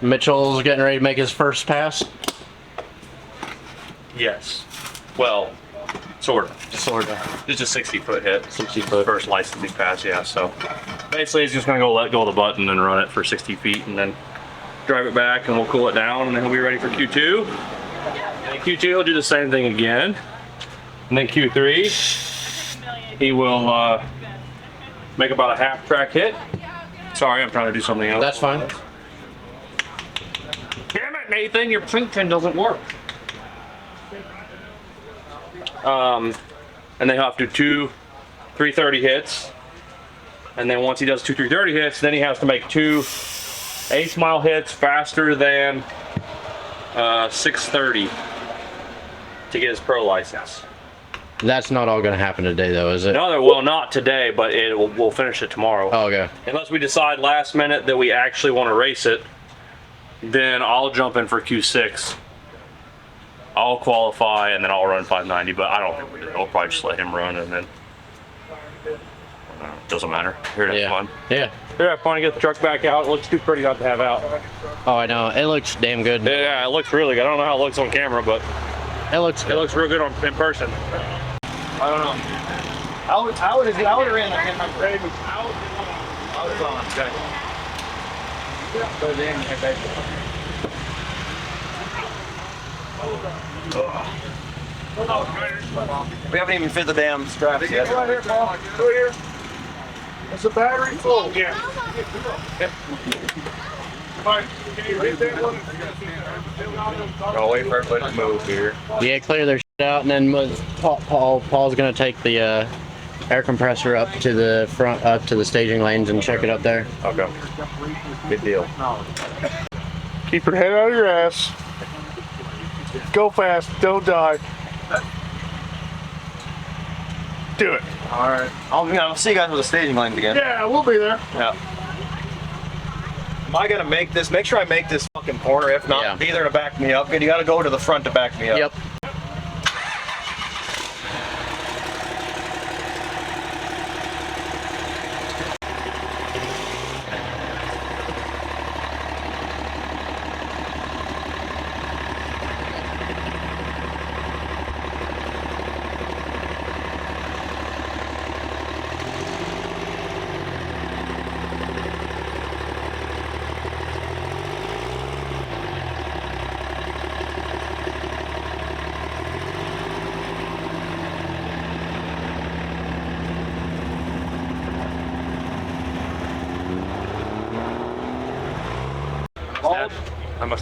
Mitchell's getting ready to make his first pass. Yes. Well, sort of. Just a 60-foot hit. 60-foot. First licensing pass, yeah. So basically, he's just going to go let go of the button and run it for 60 feet and then drive it back and we'll cool it down and then he'll be ready for Q2. And Q2, he'll do the same thing again. And then Q3, he will make about a half track hit. Sorry, I'm trying to do something else. That's fine. Damn it, Nathan, your sync pin doesn't work. And then he'll have to do 2 330 hits. And then once he does 2 330 hits, then he has to make 2 8 mile hits faster than 630 to get his pro license. That's not all going to happen today, though, is it? No, well, not today, but we'll finish it tomorrow. Oh, okay. Unless we decide last minute that we actually want to race it, then I'll jump in for Q6. I'll qualify and then I'll run 590, but I don't think we do. I'll probably just let him run and then doesn't matter. Here to have fun. Yeah. Here to have fun and get the truck back out. It looks too pretty not to have out. Oh, I know. It looks damn good. Yeah, it looks really good. I don't know how it looks on camera, but it looks good. It looks real good in person. I don't know. I would have ran like in my grave. I was on. Okay. Put it in. We haven't even fit the damn straps yet. Right here, Paul. Right here. Is the battery full? Yeah. Fine. Can you read that one? Gotta wait for everybody to move here. Yeah, clear their shit out, and then Paul's gonna take the air compressor up to the front, up to the staging lanes, and check it up there. Okay. Good deal. Keep your head out of your ass. Go fast. Don't die. Do it. All right. I'll see you guys with the staging lanes again. Yeah, we'll be there. Yeah. Am I gonna make this? Make sure I make this fucking corner. If not, be there to back me up. And you gotta go to the front to back me up. Yep.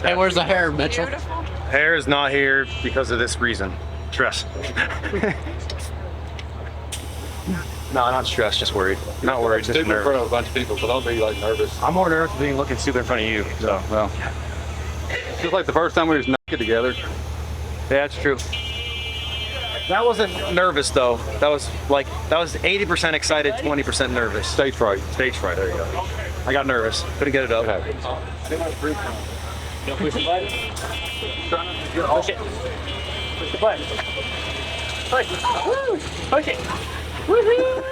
Hey, where's the hair, Mitchell? Hair is not here because of this reason. Stress. No, not stressed, just worried. Not worried, just nervous. In front of a bunch of people, so don't be like nervous. I'm more nervous than looking stupid in front of you. So, well, just like the first time we was naked together. Yeah, that's true. That wasn't nervous though. That was 80% excited, 20% nervous. Stage fright. Stage fright. There you go. I got nervous. Couldn't get it up. Okay. Push the button. Push it. Push the button. Push it. Push it. Woohoo!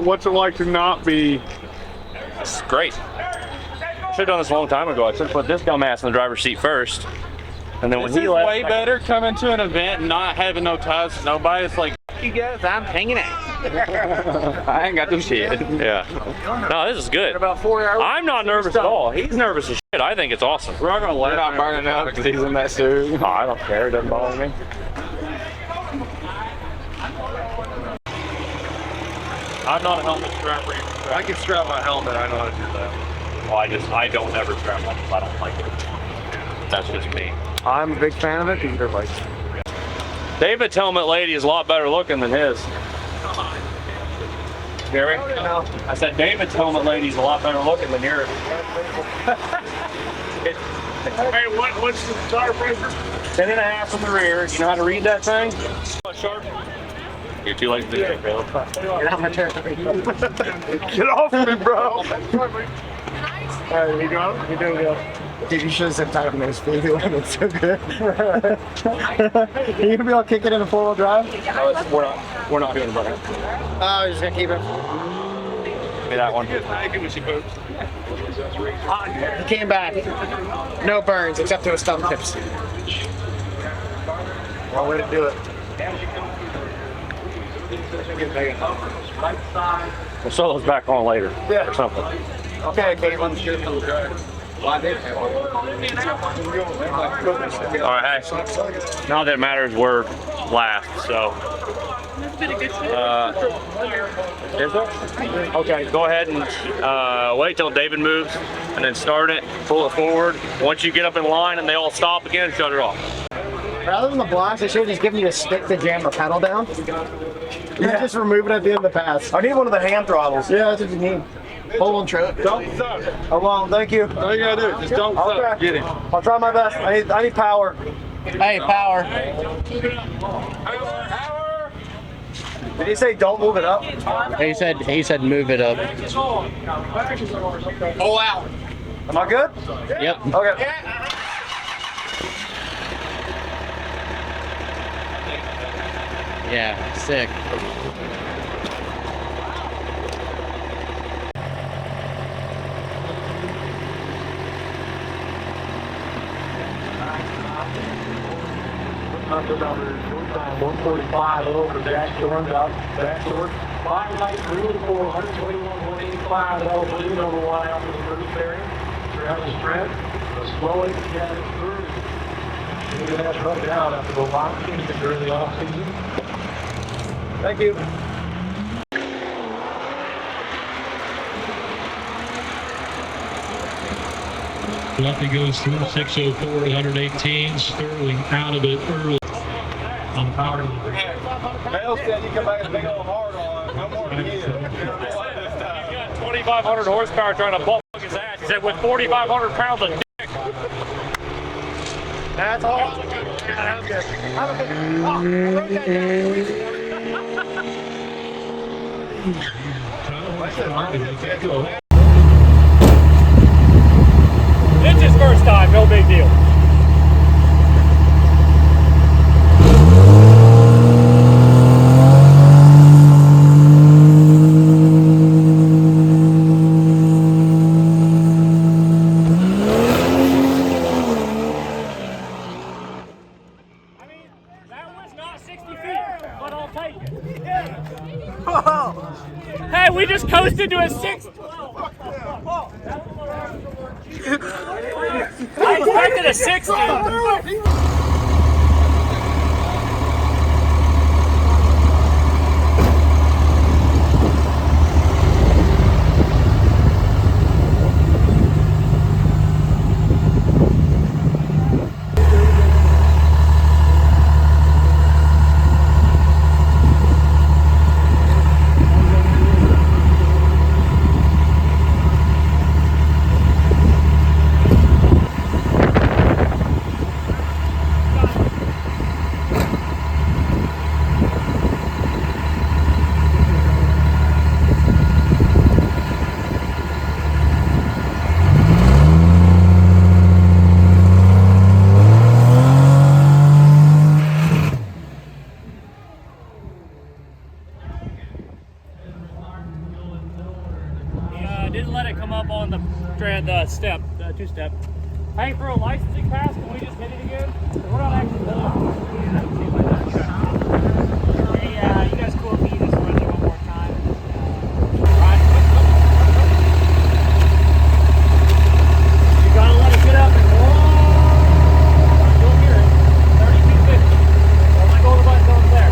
What's it like to not be? It's great. I should have done this a long time ago. I should have put this dumbass in the driver's seat first. And then when he left, way better coming to an event and not having no ties to nobody. It's like, you guys, I'm hanging out. I ain't got no shit. Yeah. No, this is good. About 4 hours. I'm not nervous at all. He's nervous as shit. I think it's awesome. We're not gonna let not burning up because he's in that suit. Oh, I don't care. It doesn't bother me. I'm not a helmet strapper. I can strap my helmet. I know how to do that. Well, I don't ever strap my helmet. I don't like it. That's just me. I'm a big fan of it because they're like. David's helmet lady is a lot better looking than his. Gary? No. I said David's helmet lady is a lot better looking than yours. Hey, what's the tire pressure? 10.5 in the rear. You know how to read that thing? Sharp. You're too late to do that, Bill. Get off me, bro. Hey, you doing good? Dude, you should have said time in this video. It's so good. Are you gonna be able to kick it in a 4-wheel drive? No, we're not doing it. Oh, you're just gonna keep it. me that one. He came back. No burns except to his thumb tips. Wrong way to do it. We'll sew those back on later. Yeah. Or something. Okay, Caitlin. All right, hey. Now that matters, we're last, so. Is there? Okay, go ahead and wait till David moves and then start it, pull it forward. Once you get up in line and they all stop again, shut it off. Rather than the blocks, they should have just given you a stick to jam the pedal down. Yeah. Just remove it at the end of the pass. I need one of the hand throttles. Yeah, that's what you need. Hold on, Trip. Don't suck. Hold on, thank you. All you gotta do, just don't suck. Get him. I'll try my best. I need power. Hey, power. Did he say don't move it up? He said move it up. Pull out. Am I good? Yep. Okay. Yeah, sick. Number 145 over dash door, dash door. 5 light green for 121, 185. That'll bleed on the line out to the first bearing. Travis Trent, slowly get it through. You're going to have to run down after the lock season during the off season. Thank you. Lefty goes through 604 to 118. Sterling out of it early on the power. Mel said you come back and big old hard on. No more to give. 2,500 horsepower trying to bump his ass. He said with 4,500 pounds of dick. That's all. That was good. I wrote that down. It's his first time, no big deal. Hey, we just coasted to a 612. I expected a 60. Didn't let it come up on the step, the two-step. Hey, for a licensing pass, can we just hit it again? We're not actually Hey, you guys cool if you just run it one more time? You gotta let it get up and whoa! You'll hear it. 3250. Don't let go of the button till it's there.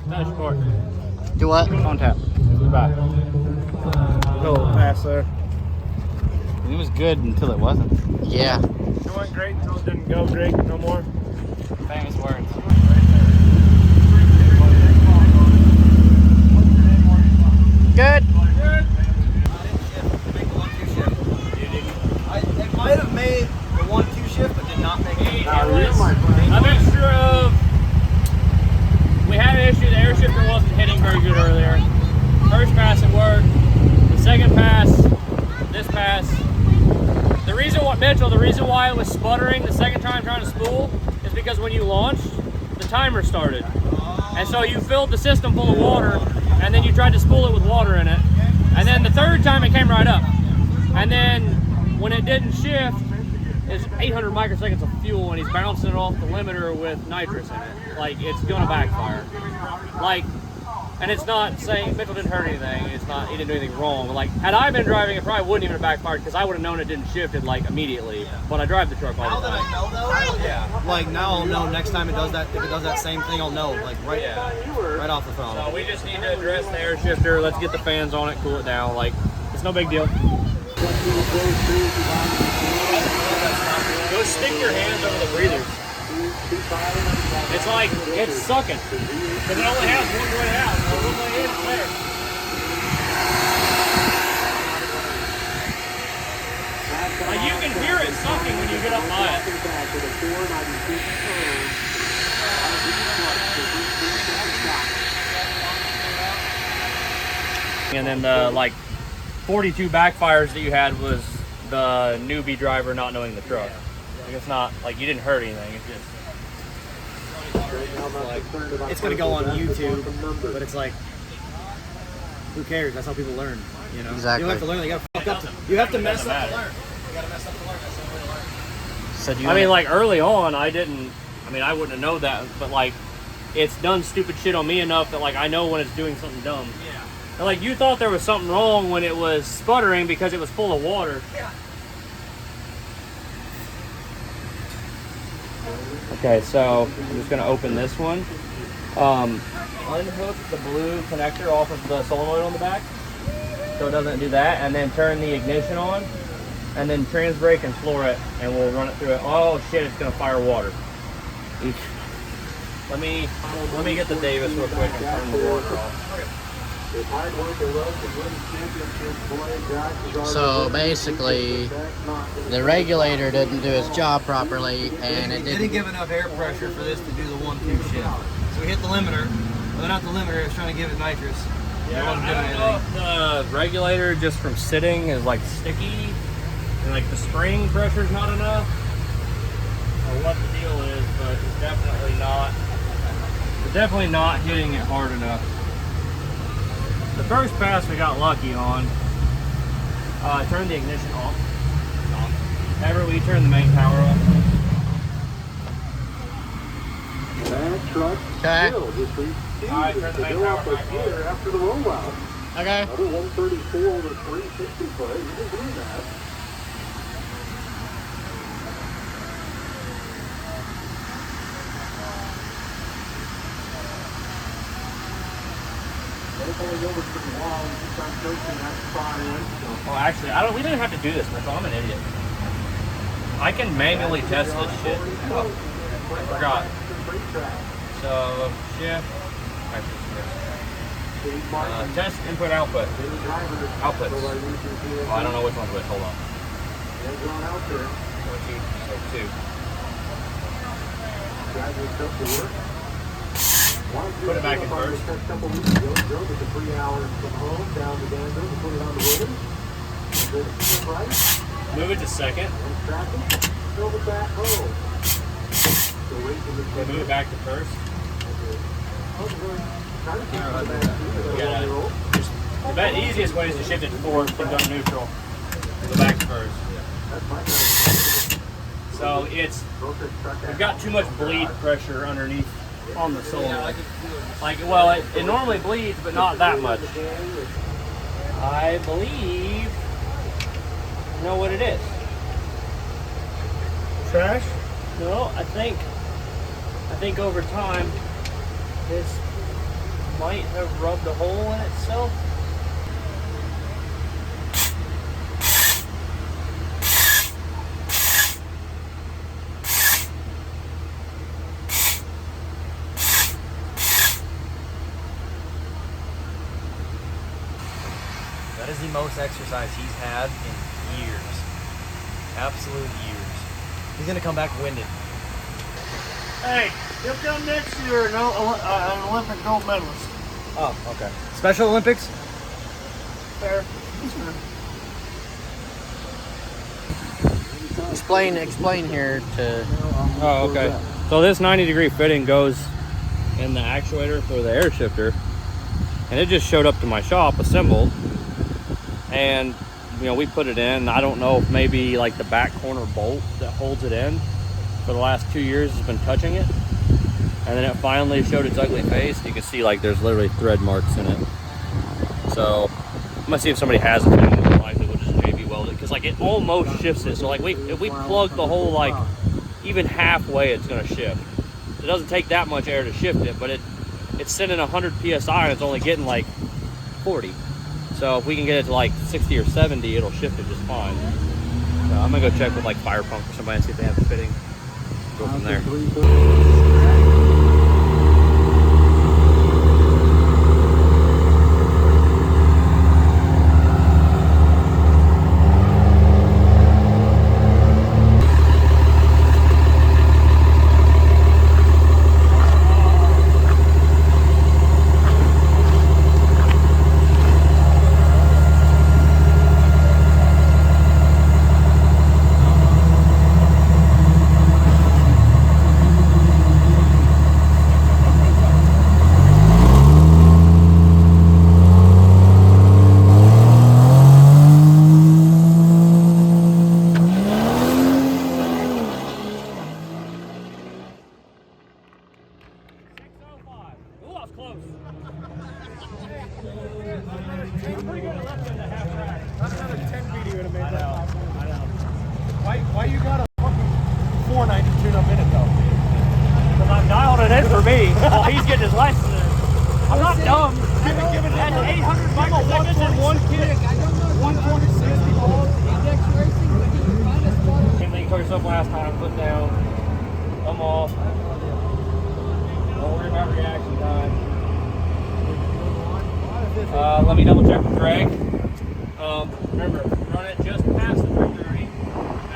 Finish short. Do what? On tap. Goodbye. Go fast there. It was good until it wasn't. Yeah. It went great until it didn't go great no more. Famous words. Good. It might have made the 1-2 shift, but did not make it. A mixture of. We had an issue. The air shifter wasn't hitting very good earlier. First pass it worked. The second pass, this pass. The reason why it was sputtering the second time trying to spool is because when you launched, the timer started. And so you filled the system full of water, and then you tried to spool it with water in it. And then the third time it came right up. And then when it didn't shift, it's 800 microseconds of fuel, and he's bouncing it off the limiter with nitrous in it. Like, it's gonna backfire. Like, and it's not saying Mitchell didn't hurt anything. It's not, he didn't do anything wrong. Like, had I been driving, it probably wouldn't even have backfired because I would have known it didn't shift it like immediately. But I drive the truck all the time. Now that I know though, yeah. Like now I'll know next time it does that. If it does that same thing, I'll know. Like right off the phone. So we just need to address the air shifter. Let's get the fans on it, cool it down. Like, it's no big deal. Go stick your hands over the breathers. It's like, it's sucking. Because it only has one way out. So one way in, it's there. Like, you can hear it sucking when you get up by it. And then the, like, 42 backfires that you had was the newbie driver not knowing the truck. Like, it's not, like, you didn't hurt anything. It's just... Like, it's gonna go on YouTube, but it's like, who cares? That's how people learn. You know, Exactly. You don't have to learn. You gotta fuck up. You have to mess up to learn. You gotta mess up to learn. That's the way to learn. So do you I mean, like, early on, I wouldn't have known that, but, like, it's done stupid shit on me enough that, like, I know when it's doing something dumb. Yeah. And, like, you thought there was something wrong when it was sputtering because it was full of water. Yeah. Okay, so I'm just gonna open this one. Unhook the blue connector off of the solenoid on the back, so it doesn't do that, and then turn the ignition on, and then trans brake and floor it, and we'll run it through it. Oh shit, it's gonna fire water. Let me get the Davis real quick and turn the water off. So basically, the regulator didn't do its job properly, and it didn't didn't. give enough air pressure for this to do the 1-2 shift. So we hit the limiter. Well, not the limiter. It was trying to give it nitrous. Yeah, it wasn't I doing don't know anything. if the regulator just from sitting is like sticky, and like the spring pressure's not enough, or what the deal is, but it's definitely not hitting it hard enough. The first pass we got lucky on. Turn the ignition off. Everett, will you turn the main power off? Okay. Alright, turn the main power back on. After the rollout. Okay. Another 134 over 360 foot. You can do that. Well, actually, we didn't have to do this, Mitchell. I'm an idiot. I can manually test this shit. Oh, I forgot. So, shift. Test input output. Outputs. Oh, I don't know which one's which. Hold on. 2. Put it back in first. Move it to second. Move it back to first. The easiest way is to shift it to fourth and go to neutral. Go back to first. So we've got too much bleed pressure underneath on the solenoid. Like, well, it normally bleeds, but not that much. I believe you know what it is. Trash? No, I think over time this might have rubbed a hole in itself. That is the most exercise he's had in years. Absolute years. He's gonna come back winded. Hey, he'll come next year an Olympic gold medalist. Oh, okay. Special Olympics? Fair. Explain here to. Oh, okay. So this 90-degree fitting goes in the actuator for the air shifter, and it just showed up to my shop assembled, and we put it in. I don't know if maybe like the back corner bolt that holds it in for the last 2 years has been touching it, and then it finally showed its ugly face. You can see like there's literally thread marks in it. So I'm gonna see if somebody has it and likely we'll just JB weld it, because like it almost shifts it. So like if we plug the hole like even halfway, it's gonna shift. It doesn't take that much air to shift it, but it's sending 100 psi and it's only getting like 40. So if we can get it to like 60 or 70, it'll shift it just fine. So I'm gonna go check with like Fire Pump or somebody and see if they have a fitting. Go from there. Why you got a fucking 490 tune-up in it though? Because I'm dialing it in for me while he's getting his license in. I'm not dumb. That's 800 microseconds in one kit. 160 balls. Same thing you told yourself last time. Put down. Come off. Don't worry about reaction time. Let me double check with Greg. Remember, run it just past the 330,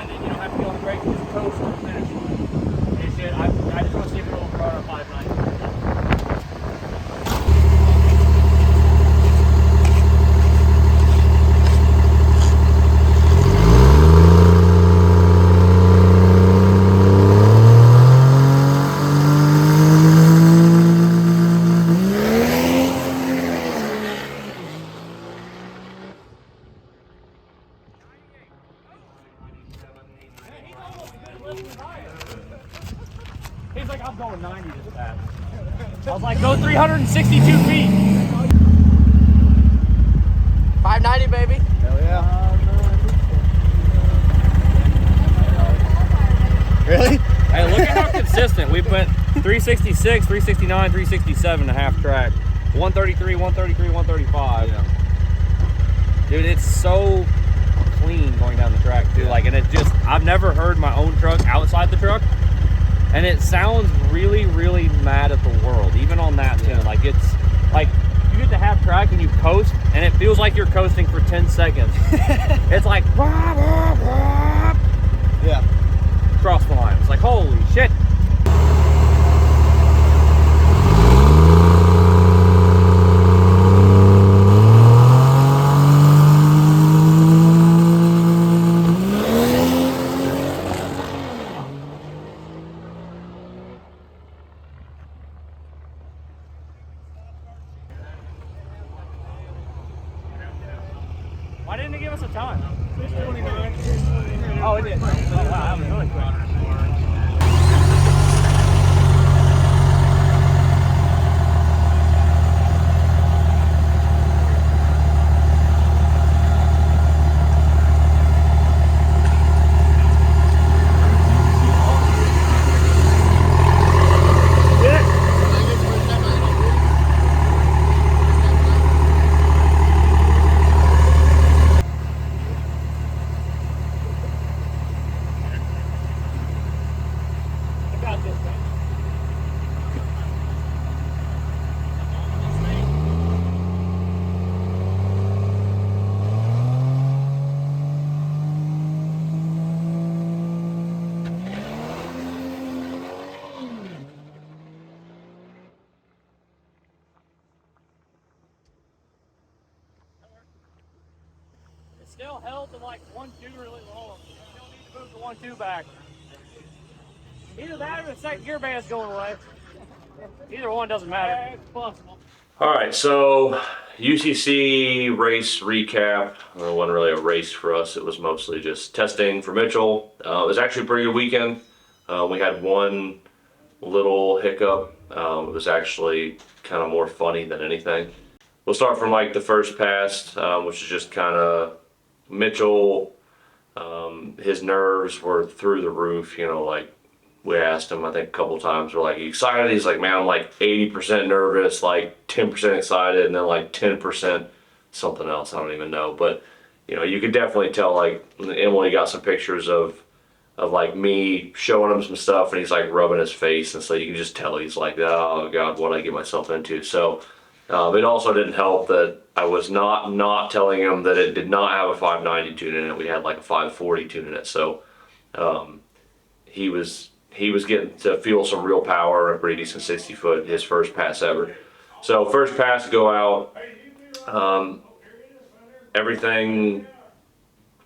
and then you don't have to be on the brake, just coast to the finish line. It should, I just want to see if it'll run on 590. He's like, I'm going 90 this fast. I was like, go 362 feet. 590, baby. Hell yeah. Really? Hey, look at how consistent. We went 366, 369, 367 to half track. 133, 133, 135. Yeah. Dude, it's so clean going down the track too. Like, and it just, I've never heard my own truck outside the truck. And it sounds really, really mad at the world, even on that tune. Like, it's like you get to half track and you coast, and it feels like you're coasting for 10 seconds. It's like, wah, wah, wah. Yeah. Cross the line. It's like, holy shit. Why didn't it give us a time? 6:29. Oh, it did. Oh, wow, that was really quick. still held to like 1-2 really long. You still need to move the 1-2 back. Either that or the second gear band's going away. Either one doesn't matter. It's possible. All right, so UCC race recap. It wasn't really a race for us. It was mostly just testing for Mitchell. It was actually a pretty good weekend. We had one little hiccup. It was actually kind of more funny than anything. We'll start from like the first pass, which is just kind of Mitchell. His nerves were through the roof, you know, like we asked him, I think a couple of times, we're like, "You excited?" He's like, "Man, I'm like 80% nervous, like 10% excited, and then like 10% something else. I don't even know." But, you know, you could definitely tell, like, Emily got some pictures of like me showing him some stuff, and he's like rubbing his face, and so you can just tell he's like, "Oh God, what did I get myself into?" So it also didn't help that I was not telling him that it did not have a 590 tune in it. We had like a 540 tune in it. So he was getting to feel some real power, a pretty decent 60 foot, his first pass ever. So first pass, go out. Everything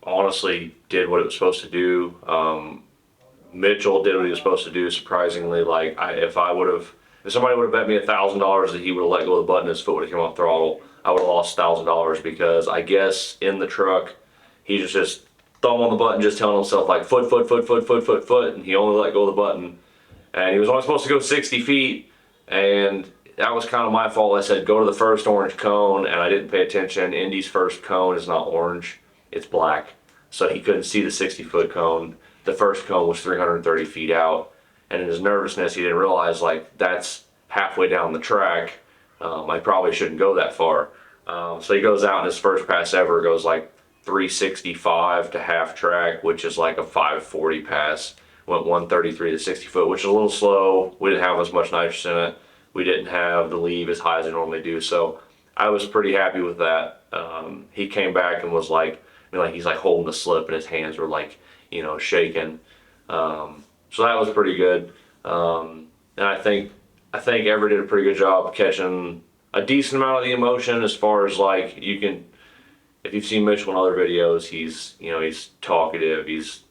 honestly did what it was supposed to do. Mitchell did what he was supposed to do, surprisingly. Like, if somebody would have bet me $1,000 that he would have let go of the button, his foot would have come off throttle, I would have lost $1,000, because I guess in the truck, he was just thumb on the button, just telling himself like foot, and he only let go of the button. And he was only supposed to go 60 feet, and that was kind of my fault. I said, go to the first orange cone, and I didn't pay attention. Indy's first cone is not orange, it's black. So he couldn't see the 60-foot cone. The first cone was 330 feet out. And in his nervousness, he didn't realize, like, that's halfway down the track. I probably shouldn't go that far. So he goes out, and his first pass ever goes like 365 to half track, which is like a 540 pass. Went 133 to 60 foot, which is a little slow. We didn't have as much nitrous in it. We didn't have the leave as high as I normally do. So I was pretty happy with that. He came back and was like, I mean, like, he's like holding the slip, and his hands were like, you know, shaking. So that was pretty good. And I think Everett did a pretty good job catching a decent amount of the emotion, as far as like, you can, if you've seen Mitchell in other videos, he's talkative, he's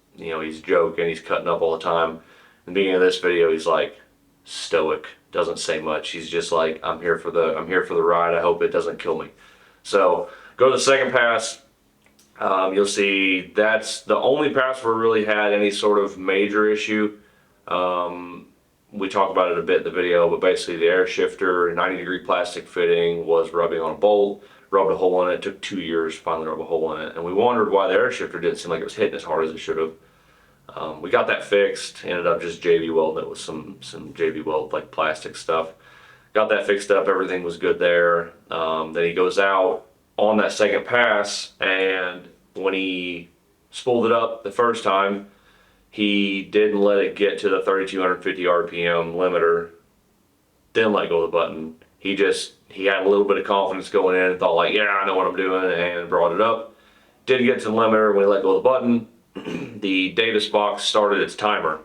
joking, he's cutting up all the time. In the beginning of this video, he's like stoic, doesn't say much. He's just like, I'm here for the ride. I hope it doesn't kill me. So go to the second pass. You'll see that's the only pass where we really had any sort of major issue. We talk about it a bit in the video, but basically the air shifter, 90-degree plastic fitting, was rubbing on a bolt, rubbed a hole in it. It took 2 years to finally rub a hole in it, and we wondered why the air shifter didn't seem like it was hitting as hard as it should have. We got that fixed, ended up just JB welding it with some JB weld, like, plastic stuff. Got that fixed up, everything was good there. Then he goes out on that second pass, and when he spooled it up the first time, he didn't let it get to the 3,250 RPM limiter, then let go of the button. He had a little bit of confidence going in and thought like, yeah, I know what I'm doing, and brought it up. Didn't get to the limiter. When he let go of the button, the Davis box started its timer.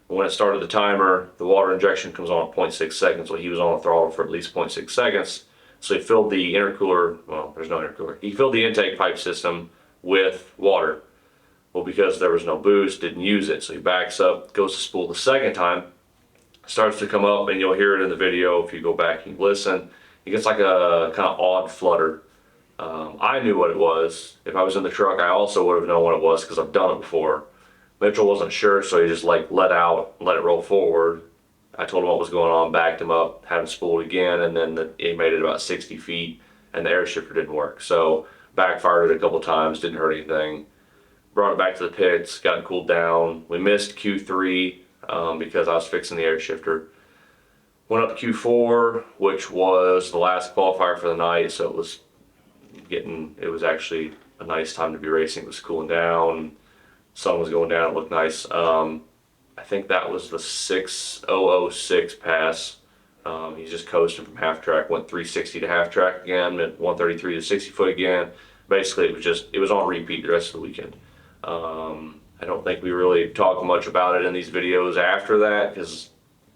When it started the timer, the water injection comes on at 0.6 seconds. Well, he was on the throttle for at least 0.6 seconds. So he filled the intercooler, well, there's no intercooler. He filled the intake pipe system with water. Well, because there was no boost, didn't use it. So he backs up, goes to spool the second time, starts to come up, and you'll hear it in the video if you go back and listen. He gets like a kind of odd flutter. I knew what it was. If I was in the truck, I also would have known what it was, because I've done it before. Mitchell wasn't sure, so he just like let it roll forward. I told him what was going on, backed him up, had him spooled again, and then he made it about 60 feet, and the air shifter didn't work. So backfired it a couple times, didn't hurt anything. Brought it back to the pits, got it cooled down. We missed Q3 because I was fixing the air shifter. Went up to Q4, which was the last qualifier for the night, so it was actually a nice time to be racing. It was cooling down, sun was going down, it looked nice. I think that was the 6006 pass. He's just coasting from half track, went 360 to half track again, went 133 to 60 foot again. Basically, it was on repeat the rest of the weekend. I don't think we really talked much about it in these videos after that, because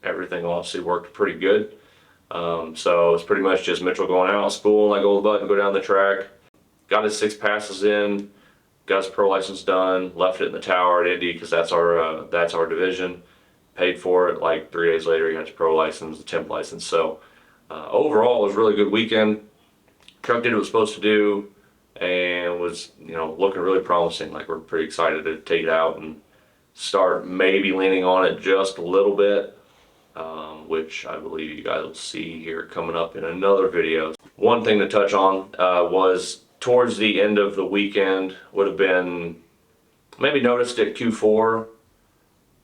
everything honestly worked pretty good. So it's pretty much just Mitchell going out, spooling, let go of the button, go down the track. Got his 6 passes in. got his pro license done, left it in the tower at Indy because that's our division. Paid for it. Like 3 days later, he got his pro license, the temp license. So overall, it was a really good weekend. Truck did what it was supposed to do, and was looking really promising. Like, we're pretty excited to take it out and start maybe leaning on it just a little bit, which I believe you guys will see here coming up in another video. One thing to touch on was towards the end of the weekend, would have been maybe noticed at Q4.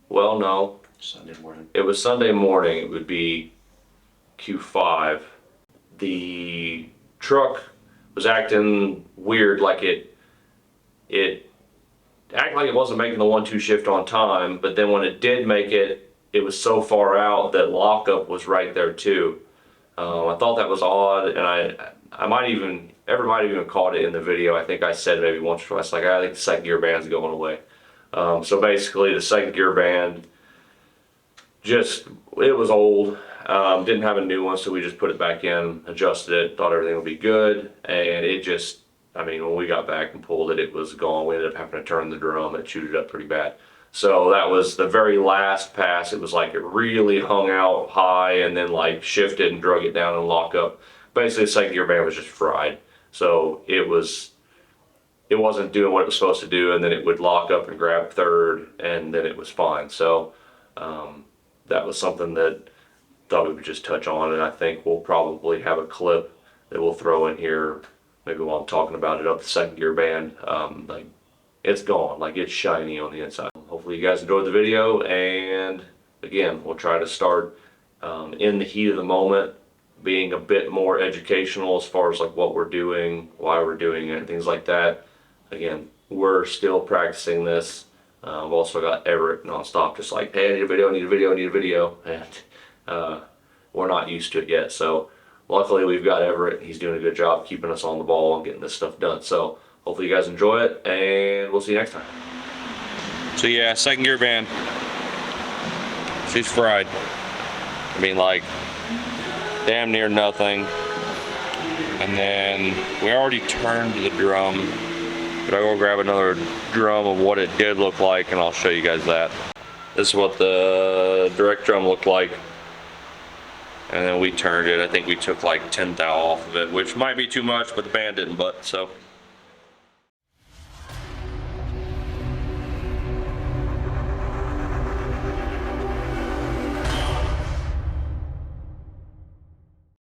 Well, no, Sunday morning. it was Sunday morning. It would be Q5. The truck was acting weird, like it acted like it wasn't making the 1-2 shift on time, but then when it did make it, it was so far out that lockup was right there too. I thought that was odd, and I might even caught it in the video. I think I said maybe once or twice, like, I think the second gear band's going away. So basically the second gear band, it was old. Didn't have a new one, so we just put it back in, adjusted it, thought everything would be good, and it just, when we got back and pulled it, it was gone. We ended up having to turn the drum. It chewed it up pretty bad. So that was the very last pass. It was like it really hung out high and then like shifted and drug it down and locked up. Basically, the second gear band was just fried. So it wasn't doing what it was supposed to do, and then it would lock up and grab third, and then it was fine. So that was something that I thought we would just touch on, and I think we'll probably have a clip that we'll throw in here maybe while I'm talking about it up the second gear band. Like, it's gone, like it's shiny on the inside. Hopefully you guys enjoyed the video, and again, we'll try to start in the heat of the moment, being a bit more educational as far as like what we're doing, why we're doing it, and things like that. Again, we're still practicing this. I've also got Everett nonstop, just like, hey, I need a video, I need a video, I need a video, and we're not used to it yet. So luckily we've got Everett. He's doing a good job keeping us on the ball and getting this stuff done. So hopefully you guys enjoy it, and we'll see you next time. So yeah, second gear band, she's fried. Like damn near nothing. And then we already turned the drum, but I will grab another drum of what it did look like, and I'll show you guys that. This is what the direct drum looked like. And then we turned it. I think we took like 10 thou off of it, which might be too much, but the band didn't butt, so.